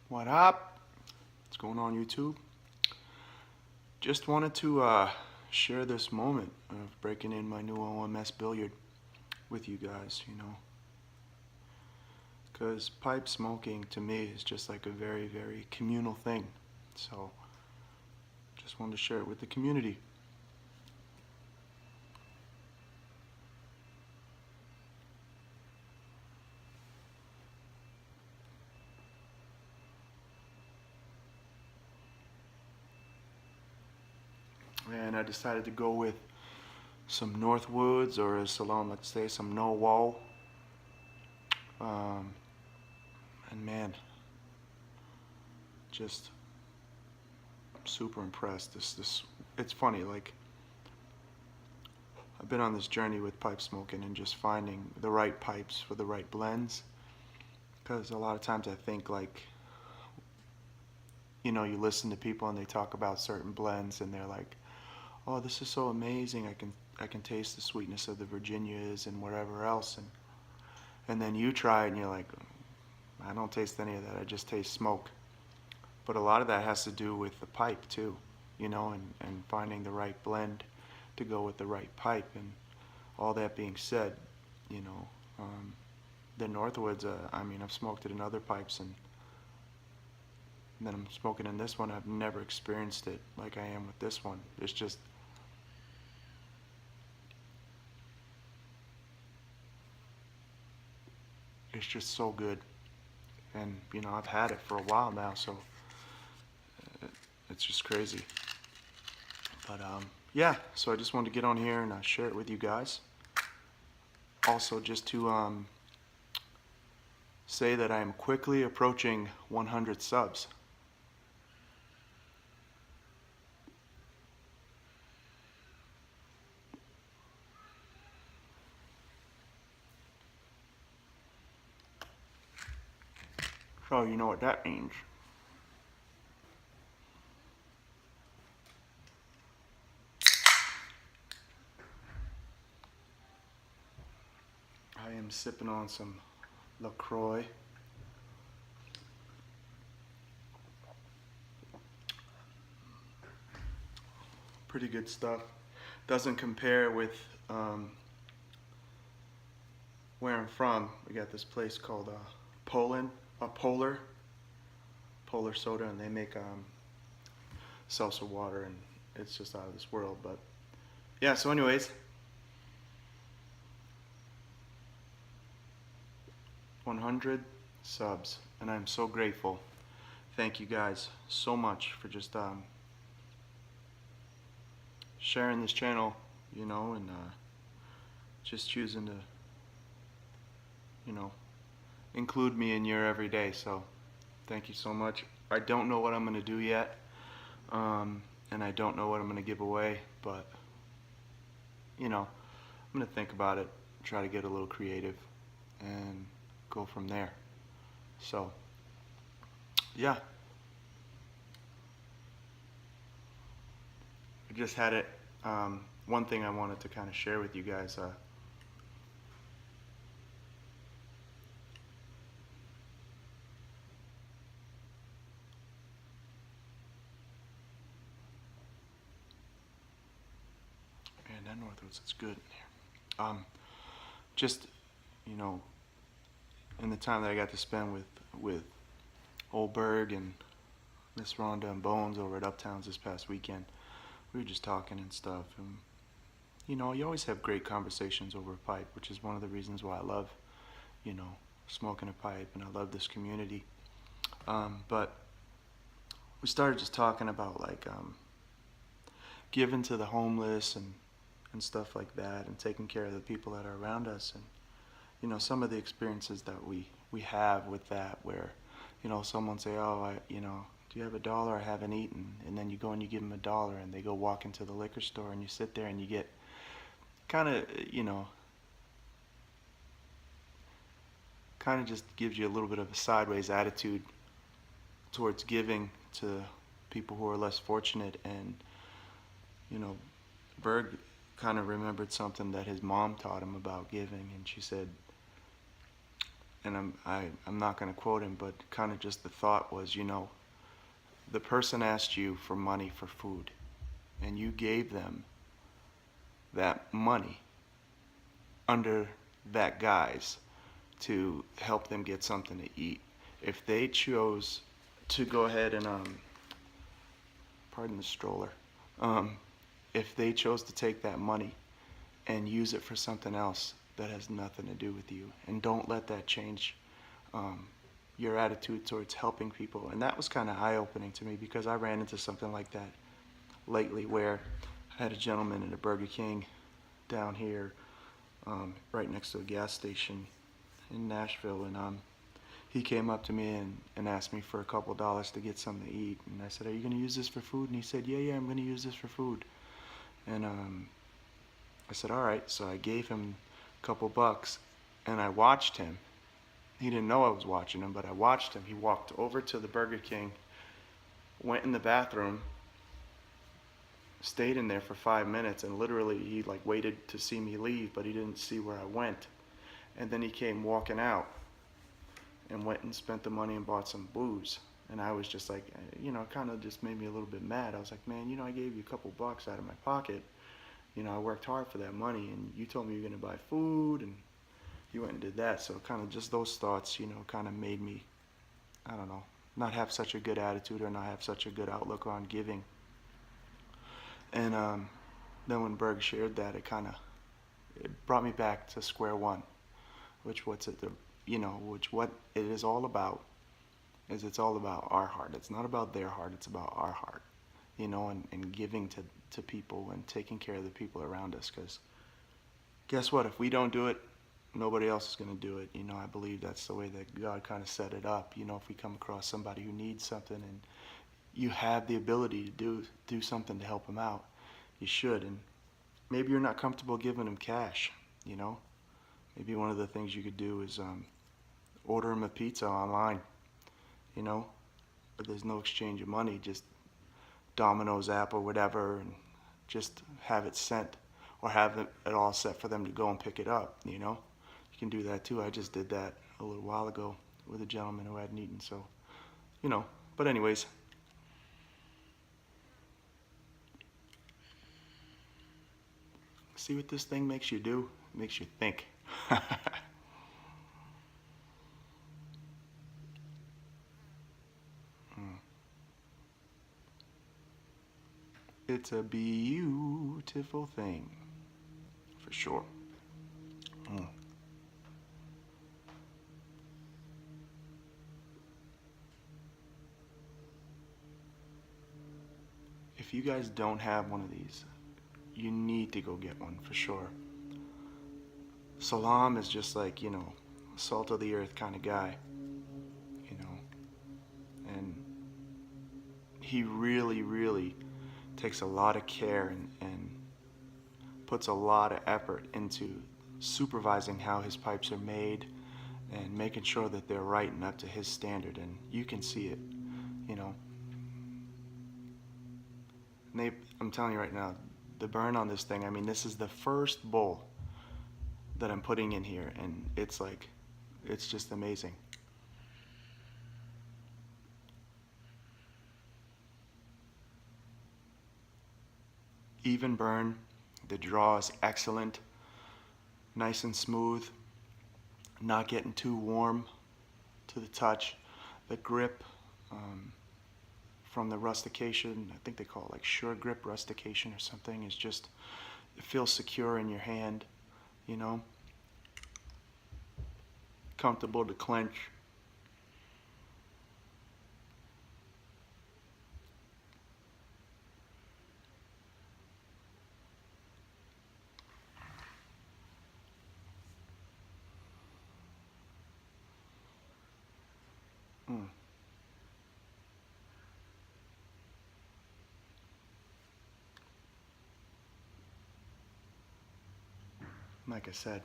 What up? What's going on, YouTube? Just wanted to share this moment of breaking in my new OMS Billiard with you guys, because pipe smoking to me is just like a very, very communal thing. So, just wanted to share it with the community. And I decided to go with some Northwoods, or as Salon let's say, some No Wall. And man, just super impressed. It's funny, like I've been on this journey with pipe smoking and just finding the right pipes for the right blends. Because a lot of times I think like, you listen to people and they talk about certain blends and they're like, oh, this is so amazing. I can taste the sweetness of the Virginias and whatever else. And then you try it and you're like, I don't taste any of that. I just taste smoke. But a lot of that has to do with the pipe too, and finding the right blend to go with the right pipe. And all that being said, the Northwoods, I've smoked it in other pipes, and then I'm smoking in this one. I've never experienced it like I am with this one. It's just so good. And I've had it for a while now, so it's just crazy. But yeah, so I just wanted to get on here and share it with you guys. Also, just to say that I am quickly approaching 100 subs. So you know what that means. I am sipping on some LaCroix. Pretty good stuff. Doesn't compare with where I'm from. We got this place called Polar Soda, and they make seltzer water, and it's just out of this world. But yeah, so anyways, 100 subs, and I'm so grateful. Thank you guys so much for just sharing this channel, and just choosing to, include me in your everyday. So thank you so much. I don't know what I'm going to do yet, and I don't know what I'm going to give away, but I'm going to think about it, try to get a little creative, and go from there. So yeah, I just had it. One thing I wanted to kind of share with you guys. Man, that Northwoods, it's good in here. Just, in the time that I got to spend with Old Berg and Miss Rhonda and Bones over at Uptowns this past weekend, we were just talking and stuff. And, you always have great conversations over a pipe, which is one of the reasons why I love, smoking a pipe, and I love this community. But we started just talking about like giving to the homeless and stuff like that, and taking care of the people that are around us, and some of the experiences that we have with that, where someone say, oh, do you have $1? I haven't eaten. And then you go and you give them $1, and they go walk into the liquor store, and you sit there and you get kind of just gives you a little bit of a sideways attitude towards giving to people who are less fortunate. And Berg kind of remembered something that his mom taught him about giving, and she said, and I'm not going to quote him, but kind of just the thought was, the person asked you for money for food, and you gave them that money under that guise to help them get something to eat. If they chose to go ahead and pardon the stroller, if they chose to take that money and use it for something else that has nothing to do with you, and don't let that change your attitude towards helping people. And that was kind of eye-opening to me, because I ran into something like that lately, where I had a gentleman at a Burger King down here, right next to a gas station in Nashville, and he came up to me and asked me for a couple dollars to get something to eat. And I said, "Are you going to use this for food?" And he said, "Yeah, I'm going to use this for food." And I said, "All right." So I gave him a couple bucks, and I watched him. He didn't know I was watching him, but I watched him. He walked over to the Burger King, went in the bathroom, stayed in there for 5 minutes, and literally he like waited to see me leave, but he didn't see where I went. And then he came walking out and went and spent the money and bought some booze. And I was just like, it kind of just made me a little bit mad. I was like, "Man, I gave you a couple bucks out of my pocket. I worked hard for that money, and you told me you were going to buy food, and you went and did that." So kind of just those thoughts, kind of made me, I don't know, not have such a good attitude, or not have such a good outlook on giving. And then when Berg shared that, it brought me back to square one, which what it is all about is it's all about our heart. It's not about their heart, it's about our heart, and giving to people and taking care of the people around us. Because guess what? If we don't do it, nobody else is going to do it. I believe that's the way that God kind of set it up. If we come across somebody who needs something, and you have the ability to do something to help them out, you should. And maybe you're not comfortable giving them cash, Maybe one of the things you could do is order them a pizza online, but there's no exchange of money, just Domino's app or whatever, and just have it sent, or have it all set for them to go and pick it up, You can do that too. I just did that a little while ago with a gentleman who hadn't eaten, so, But anyways, see what this thing makes you do? It makes you think. It's a beautiful thing, for sure. If you guys don't have one of these, you need to go get one, for sure. Salam is just like, salt of the earth kind of guy, and he really, really takes a lot of care and puts a lot of effort into supervising how his pipes are made and making sure that they're right and up to his standard, and you can see it, And I'm telling you right now, the burn on this thing, this is the first bowl that I'm putting in here, and it's just amazing. Even burn, the draw is excellent, nice and smooth, not getting too warm to the touch. The grip, from the rustication, I think they call it like sure grip rustication or something, is just, it feels secure in your hand, comfortable to clench. Like I said,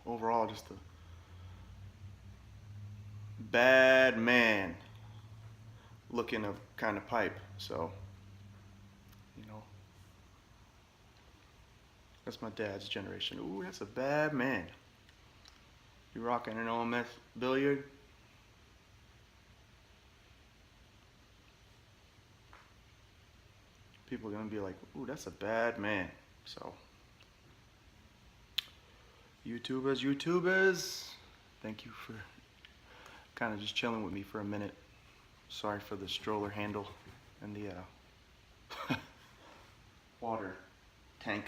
overall, just a bad man looking a kind of pipe. So, that's my dad's generation. Ooh, that's a bad man. You rocking an OMS Billiard? People are gonna be like, ooh, that's a bad man. So, YouTubers, thank you for kind of just chilling with me for a minute. Sorry for the stroller handle and the water tank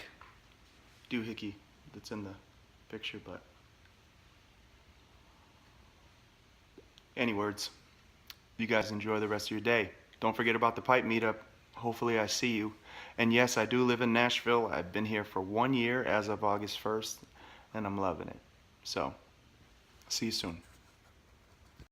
doohickey that's in the picture, but any words. You guys enjoy the rest of your day. Don't forget about the pipe meetup. Hopefully I see you. And yes, I do live in Nashville. I've been here for 1 year as of August 1st, and I'm loving it. So, see you soon.